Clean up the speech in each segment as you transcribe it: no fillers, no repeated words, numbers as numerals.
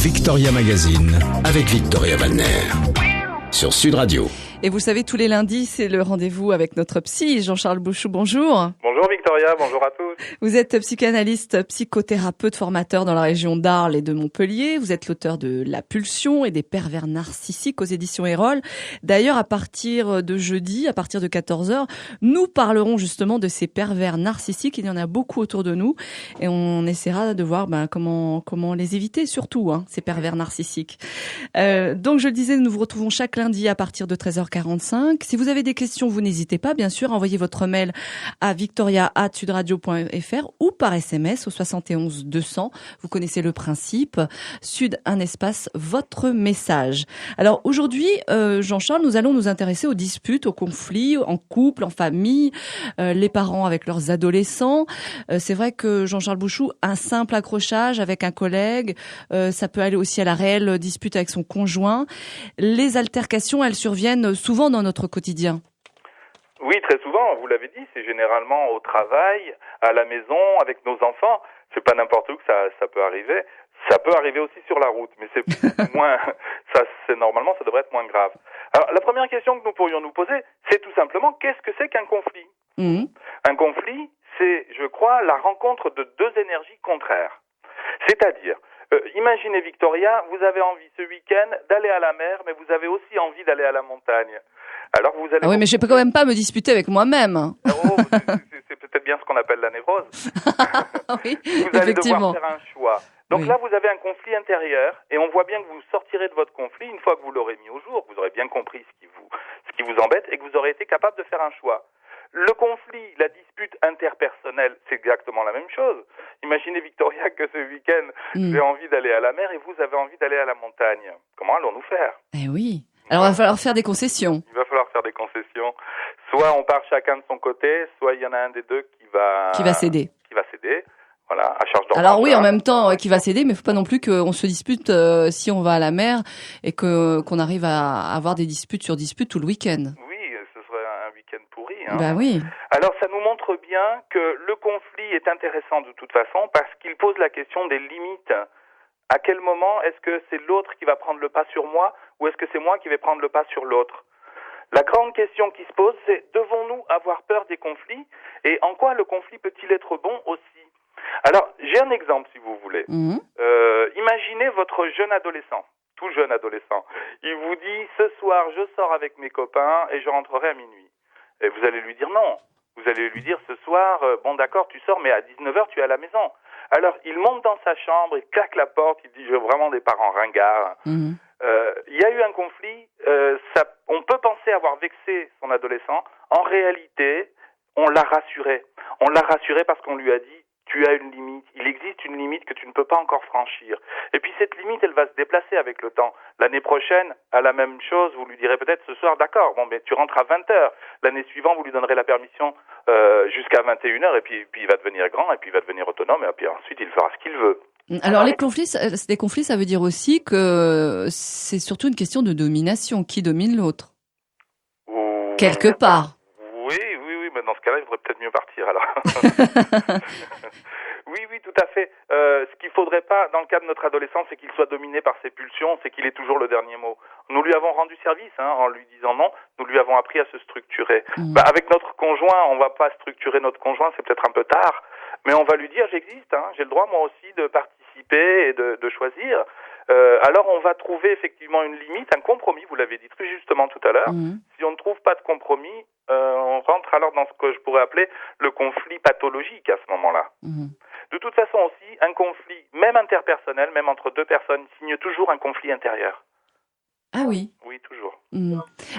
Victoria Magazine avec Victoria Wallner sur Sud Radio. Et vous savez, tous les lundis, c'est le rendez-vous avec notre psy, Jean-Charles Bouchou. Bonjour. Bonjour Victoria, bonjour à tous. Vous êtes psychanalyste, psychothérapeute, formateur dans la région d'Arles et de Montpellier. Vous êtes l'auteur de La Pulsion et des pervers narcissiques aux éditions Erol. D'ailleurs, à partir de jeudi, à partir de 14h, nous parlerons justement de ces pervers narcissiques. Il y en a beaucoup autour de nous et on essaiera de voir comment les éviter, surtout ces pervers narcissiques. Donc, je le disais, nous vous retrouvons chaque lundi à partir de 13h45. Si vous avez des questions, vous n'hésitez pas, bien sûr, à envoyer votre mail à victoria@sudradio.fr ou par SMS au 71 200. Vous connaissez le principe. Sud, un espace, votre message. Alors aujourd'hui, Jean-Charles, nous allons nous intéresser aux disputes, aux conflits, en couple, en famille, les parents avec leurs adolescents. C'est vrai que Jean-Charles Bouchou, un simple accrochage avec un collègue, ça peut aller aussi à la réelle dispute avec son conjoint. Les altercations, elles surviennent souvent dans notre quotidien. Oui, très souvent, vous l'avez dit, c'est généralement au travail, à la maison, avec nos enfants. C'est pas n'importe où que ça peut arriver. Ça peut arriver aussi sur la route, mais c'est moins, normalement, ça devrait être moins grave. Alors, la première question que nous pourrions nous poser, c'est tout simplement, qu'est-ce que c'est qu'un conflit? Un conflit, c'est, je crois, la rencontre de deux énergies contraires. C'est-à-dire, imaginez Victoria, vous avez envie ce week-end d'aller à la mer, mais vous avez aussi envie d'aller à la montagne. Alors vous allez. Ah oui, mais je peux quand même pas me disputer avec moi-même. Oh, c'est peut-être bien ce qu'on appelle la névrose. Oui, vous allez devoir faire un choix. Donc oui. Là, vous avez un conflit intérieur, et on voit bien que vous sortirez de votre conflit une fois que vous l'aurez mis au jour. Vous aurez bien compris ce qui vous embête, et que vous aurez été capable de faire un choix. Le conflit, la dispute interpersonnelle, c'est exactement la même chose. Imaginez Victoria que ce week-end, j'ai envie d'aller à la mer et vous avez envie d'aller à la montagne. Comment allons-nous faire? Eh oui. Alors, il va falloir faire des concessions. Il va falloir faire des concessions. Soit on part chacun de son côté, soit il y en a un des deux qui va céder. Voilà, à charge de. Alors oui, en même temps, qui va céder, mais il ne faut pas non plus qu'on se dispute si on va à la mer et qu'on arrive à avoir des disputes sur disputes tout le week-end. Oui, ce serait un week-end pourri. Bah oui. Alors ça nous montre bien que le conflit est intéressant de toute façon parce qu'il pose la question des limites. À quel moment est-ce que c'est l'autre qui va prendre le pas sur moi ou est-ce que c'est moi qui vais prendre le pas sur l'autre? La grande question qui se pose, c'est devons-nous avoir peur des conflits et en quoi le conflit peut-il être bon aussi? Alors, j'ai un exemple si vous voulez. Imaginez votre jeune adolescent, tout jeune adolescent. Il vous dit, ce soir, je sors avec mes copains et je rentrerai à minuit. Et vous allez lui dire non. Vous allez lui dire, ce soir, bon d'accord, tu sors, mais à 19h, tu es à la maison. Alors, il monte dans sa chambre, il claque la porte, il dit, j'ai vraiment des parents ringards. Il y a eu un conflit, on peut penser avoir vexé son adolescent. En réalité, on l'a rassuré. On l'a rassuré parce qu'on lui a dit, tu as une limite, il existe une limite que tu ne peux pas encore franchir. Et puis cette limite, elle va se déplacer avec le temps. L'année prochaine, à la même chose, vous lui direz peut-être ce soir, d'accord, bon, mais tu rentres à 20h. L'année suivante, vous lui donnerez la permission jusqu'à 21h, et puis il va devenir grand, et puis il va devenir autonome, et puis ensuite il fera ce qu'il veut. Alors les conflits, ça veut dire aussi que c'est surtout une question de domination. Qui domine l'autre? Quelque part. Oui, mais dans ce cas-là, il faudrait peut-être mieux partir alors. Oui, tout à fait. Ce qu'il faudrait pas, dans le cas de notre adolescent, c'est qu'il soit dominé par ses pulsions, c'est qu'il ait toujours le dernier mot. Nous lui avons rendu service, en lui disant non, nous lui avons appris à se structurer. Avec notre conjoint, on va pas structurer notre conjoint, c'est peut-être un peu tard, mais on va lui dire j'existe, j'ai le droit moi aussi de participer et de choisir. Alors on va trouver effectivement une limite, un compromis, vous l'avez dit très justement tout à l'heure. Si on ne trouve pas de compromis, on rentre alors dans ce que je pourrais appeler le conflit pathologique à ce moment-là. De toute façon aussi, un conflit, même interpersonnel, même entre deux personnes, signe toujours un conflit intérieur. Ah oui? Oui, toujours.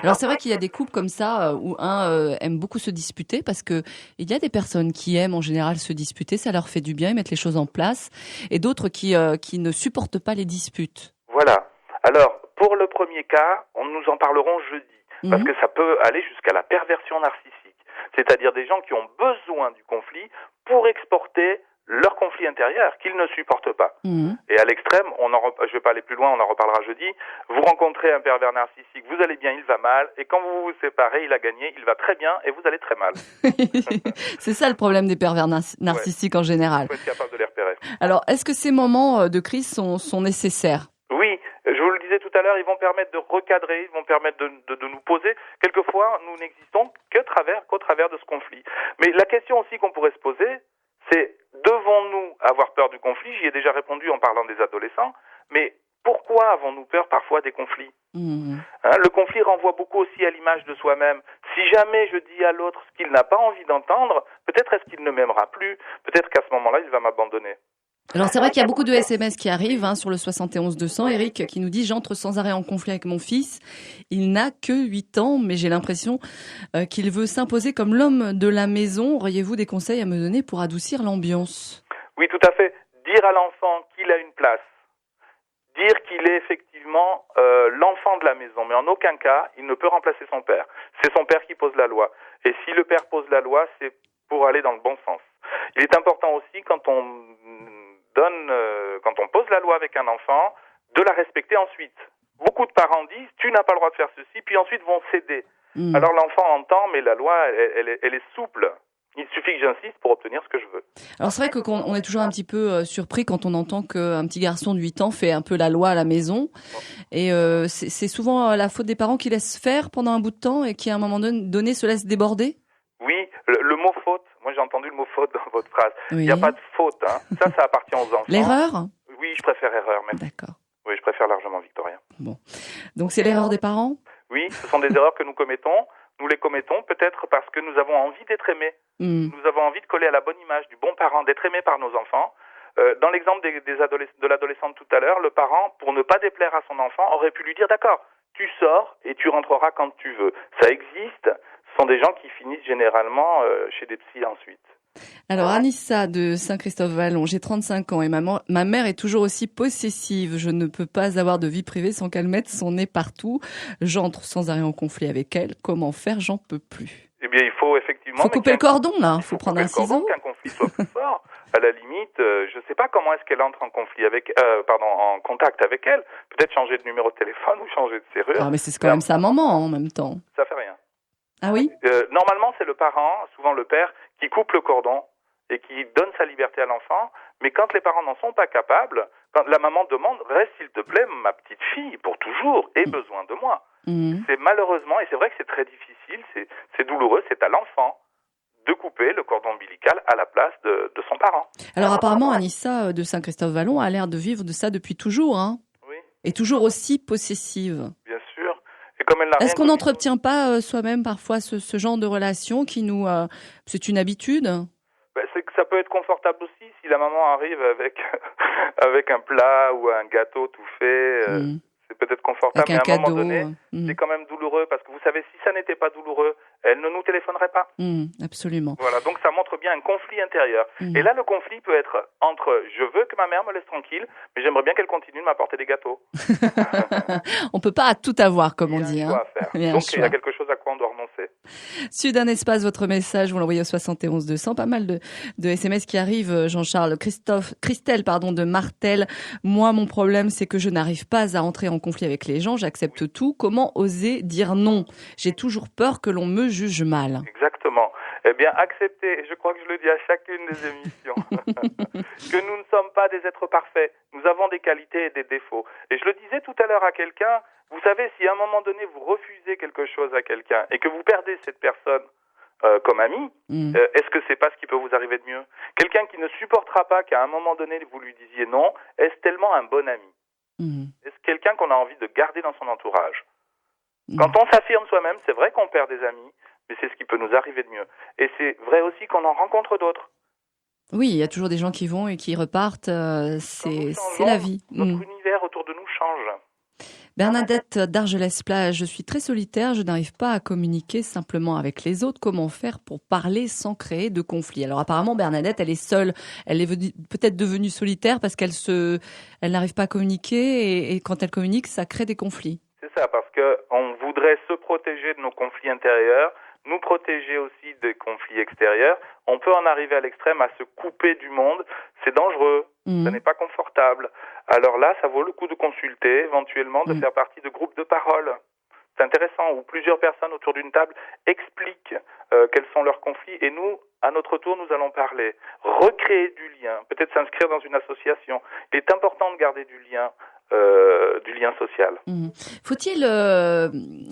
Alors c'est vrai qu'il y a des couples comme ça où un aime beaucoup se disputer parce que il y a des personnes qui aiment en général se disputer, ça leur fait du bien, ils mettent les choses en place, et d'autres qui ne supportent pas les disputes. Voilà. Alors, pour le premier cas, nous en parlerons jeudi, parce que ça peut aller jusqu'à la perversion narcissique, c'est-à-dire des gens qui ont besoin du conflit pour exporter leur conflit intérieur qu'ils ne supportent pas. Et à l'extrême, je vais pas aller plus loin, on en reparlera jeudi, vous rencontrez un pervers narcissique, vous allez bien, il va mal, et quand vous vous séparez, il a gagné, il va très bien, et vous allez très mal. C'est ça le problème des pervers narcissiques en général. Il faut être capable de les repérer. Alors, est-ce que ces moments de crise sont nécessaires? à l'heure, ils vont permettre de recadrer, ils vont permettre de nous poser. Quelquefois, nous n'existons qu'au travers de ce conflit. Mais la question aussi qu'on pourrait se poser, c'est devons-nous avoir peur du conflit? J'y ai déjà répondu en parlant des adolescents, mais pourquoi avons-nous peur parfois des conflits? Le conflit renvoie beaucoup aussi à l'image de soi-même. Si jamais je dis à l'autre ce qu'il n'a pas envie d'entendre, peut-être est-ce qu'il ne m'aimera plus, peut-être qu'à ce moment-là, il va m'abandonner. Alors c'est vrai qu'il y a beaucoup de SMS qui arrivent sur le 71 200. Eric qui nous dit « J'entre sans arrêt en conflit avec mon fils. Il n'a que 8 ans, mais j'ai l'impression qu'il veut s'imposer comme l'homme de la maison. Auriez-vous des conseils à me donner pour adoucir l'ambiance ?» Oui, tout à fait. Dire à l'enfant qu'il a une place. Dire qu'il est effectivement l'enfant de la maison, mais en aucun cas, il ne peut remplacer son père. C'est son père qui pose la loi. Et si le père pose la loi, c'est pour aller dans le bon sens. Il est important aussi, quand on pose la loi avec un enfant, de la respecter ensuite. Beaucoup de parents disent « tu n'as pas le droit de faire ceci », puis ensuite vont céder. Alors l'enfant entend, mais la loi, elle est souple. Il suffit que j'insiste pour obtenir ce que je veux. Alors c'est vrai qu'on est toujours un petit peu surpris quand on entend qu'un petit garçon de 8 ans fait un peu la loi à la maison. Et c'est souvent la faute des parents qui laissent faire pendant un bout de temps et qui à un moment donné se laissent déborder. Oui, le mot faute, moi j'ai entendu le mot faute dans votre phrase. Oui. Il n'y a pas de faute, hein. Ça appartient aux enfants. L'erreur ? Oui, je préfère erreur même. D'accord. Oui, je préfère largement Victorien. Bon. Donc c'est l'erreur des parents ? Oui, ce sont des erreurs que nous commettons. Nous les commettons peut-être parce que nous avons envie d'être aimés. Nous avons envie de coller à la bonne image du bon parent, d'être aimé par nos enfants. Dans l'exemple de l'adolescente tout à l'heure, le parent, pour ne pas déplaire à son enfant, aurait pu lui dire « D'accord, tu sors et tu rentreras quand tu veux ». Ça existe. Ce sont des gens qui finissent généralement chez des psys ensuite. Alors Anissa de Saint-Christophe-Vallon, j'ai 35 ans et ma mère est toujours aussi possessive. Je ne peux pas avoir de vie privée sans qu'elle mette son nez partout. J'entre sans arrêt en conflit avec elle. Comment faire? J'en peux plus. Eh bien, il faut effectivement... Faut couper le cordon, là. Faut prendre un ciseau. Qu'un conflit soit plus fort. À la limite, je ne sais pas comment est-ce qu'elle entre en conflit en contact avec elle. Peut-être changer de numéro de téléphone ou changer de serrure. Ah, mais c'est quand même sa maman, en même temps. Ça fait rien. Ah oui? Normalement, c'est le parent, souvent le père, qui coupe le cordon et qui donne sa liberté à l'enfant. Mais quand les parents n'en sont pas capables, quand la maman demande « Reste, s'il te plaît, ma petite fille, pour toujours, aie besoin de moi ». C'est malheureusement, et c'est vrai que c'est très difficile, c'est douloureux, c'est à l'enfant de couper le cordon ombilical à la place de son parent. Alors apparemment, Anissa de Saint-Christophe-Vallon a l'air de vivre de ça depuis toujours, hein. Oui. Et toujours aussi possessive. Bien sûr. Et comme elle n'a Est-ce qu'on n'entretient pas soi-même parfois ce genre de relation qui nous... c'est une habitude? C'est que ça peut être confortable aussi si la maman arrive avec avec un plat ou un gâteau tout fait. C'est peut-être confortable, mais à un moment donné, c'est quand même douloureux parce que vous savez, si ça n'était pas douloureux, elle ne nous téléphonerait pas. Absolument. Voilà, donc ça montre bien un conflit intérieur. Et là, le conflit peut être entre « je veux que ma mère me laisse tranquille, mais j'aimerais bien qu'elle continue de m'apporter des gâteaux ». On peut pas tout avoir, comme on dit. Il y a un choix à faire. Donc il y a quelque chose à quoi on doit renoncer. Sud un espace, votre message, vous l'envoyez au 71 200. Pas mal de SMS qui arrivent, Jean-Charles. Christelle, de Martel. Moi, mon problème, c'est que je n'arrive pas à entrer en conflit avec les gens. J'accepte tout. Comment oser dire non? J'ai toujours peur que l'on me juge mal. Exactement. Eh bien, accepter, je crois que je le dis à chacune des émissions, que nous ne sommes pas des êtres parfaits. Nous avons des qualités et des défauts. Et je le disais tout à l'heure à quelqu'un, vous savez, si à un moment donné vous refusez quelque chose à quelqu'un et que vous perdez cette personne comme ami, est-ce que c'est pas ce qui peut vous arriver de mieux? Quelqu'un qui ne supportera pas qu'à un moment donné vous lui disiez non, est-ce tellement un bon ami? Est-ce quelqu'un qu'on a envie de garder dans son entourage? Quand on s'affirme soi-même, c'est vrai qu'on perd des amis, mais c'est ce qui peut nous arriver de mieux. Et c'est vrai aussi qu'on en rencontre d'autres. Oui, il y a toujours des gens qui vont et qui repartent. C'est la vie. Notre univers autour de nous change. Bernadette d'Argelès-Plage, je suis très solitaire, je n'arrive pas à communiquer simplement avec les autres. Comment faire pour parler sans créer de conflit? Alors apparemment, Bernadette, elle est seule. Elle est peut-être devenue solitaire parce elle n'arrive pas à communiquer et quand elle communique, ça crée des conflits. C'est ça, parce qu'on voudrait se protéger de nos conflits intérieurs, nous protéger aussi des conflits extérieurs. On peut en arriver à l'extrême, à se couper du monde. C'est dangereux, ça n'est pas confortable. Alors là, ça vaut le coup de consulter, éventuellement de faire partie de groupes de parole. C'est intéressant, où plusieurs personnes autour d'une table expliquent quels sont leurs conflits et nous, à notre tour, nous allons parler. Recréer du lien, peut-être s'inscrire dans une association. Il est important de garder du lien du lien social. Faut-il,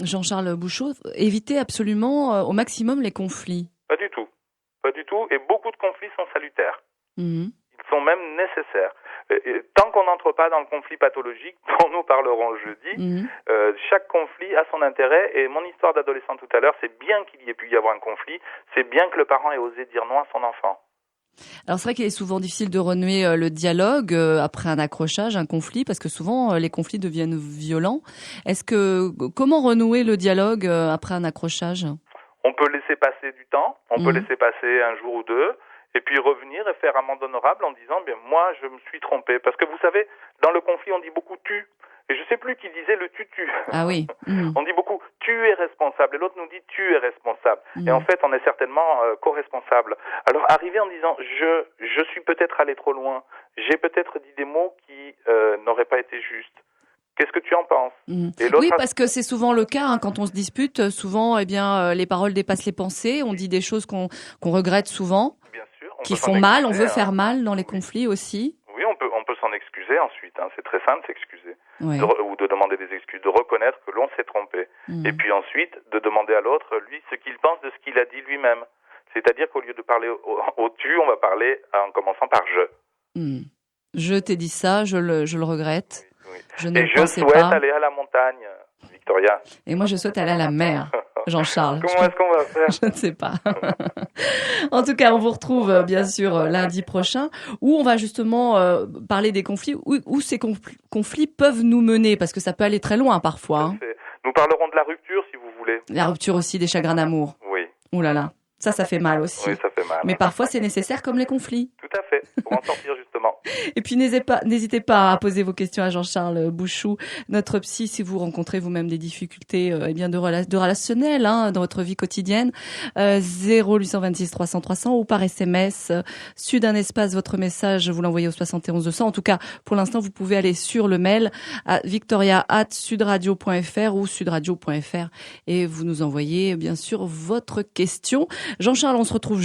Jean-Charles Bouchot, éviter absolument au maximum les conflits? Pas du tout. Pas du tout. Et beaucoup de conflits sont salutaires. Ils sont même nécessaires. Tant qu'on n'entre pas dans le conflit pathologique, dont nous parlerons jeudi, chaque conflit a son intérêt. Et mon histoire d'adolescent tout à l'heure, c'est bien qu'il y ait pu y avoir un conflit, c'est bien que le parent ait osé dire non à son enfant. Alors c'est vrai qu'il est souvent difficile de renouer le dialogue après un accrochage, un conflit, parce que souvent les conflits deviennent violents. Comment renouer le dialogue après un accrochage? On peut laisser passer du temps, on peut laisser passer un jour ou deux, et puis revenir et faire amende honorable en disant bien moi je me suis trompé, parce que vous savez dans le conflit on dit beaucoup tu. Et je sais plus qui disait le tu. Ah oui. On dit beaucoup tu es responsable et l'autre nous dit tu es responsable. Et en fait, on est certainement co-responsable. Alors arriver en disant je suis peut-être allé trop loin, j'ai peut-être dit des mots qui n'auraient pas été justes. Qu'est-ce que tu en penses? Et oui, parce que c'est souvent le cas quand on se dispute. Souvent, les paroles dépassent les pensées. On dit des choses qu'on regrette souvent, bien sûr, qui font mal. On veut faire mal dans les conflits aussi. Oui, on peut s'en excuser ensuite. C'est très simple, s'excuser. Ouais. Ou de demander des excuses, de reconnaître que l'on s'est trompé. Et puis ensuite, de demander à l'autre, lui, ce qu'il pense de ce qu'il a dit lui-même. C'est-à-dire qu'au lieu de parler au tu, on va parler en commençant par je. Je t'ai dit ça, je le regrette. Oui. Je ne Et je souhaite pas. aller à la montagne, Victoria. Et moi, je souhaite aller à la mer, Jean-Charles. Comment est-ce qu'on va faire? Je ne sais pas. En tout cas, on vous retrouve bien sûr lundi prochain, où on va justement parler des conflits, où ces conflits peuvent nous mener, parce que ça peut aller très loin parfois. Nous parlerons de la rupture, si vous voulez. La rupture aussi, des chagrins d'amour. Oui. Ouh là là, ça fait mal aussi. Oui, ça fait mal. Mais parfois, c'est nécessaire comme les conflits. Tout à fait, pour en sortir justement. Et puis n'hésitez pas à poser vos questions à Jean-Charles Bouchot, notre psy, si vous rencontrez vous-même des difficultés de relationnel dans votre vie quotidienne. 0826 300 300 ou par SMS Sud un espace, votre message, vous l'envoyez au 71 200. En tout cas, pour l'instant, vous pouvez aller sur le mail à victoria@sudradio.fr ou sudradio.fr et vous nous envoyez bien sûr votre question. Jean-Charles, on se retrouve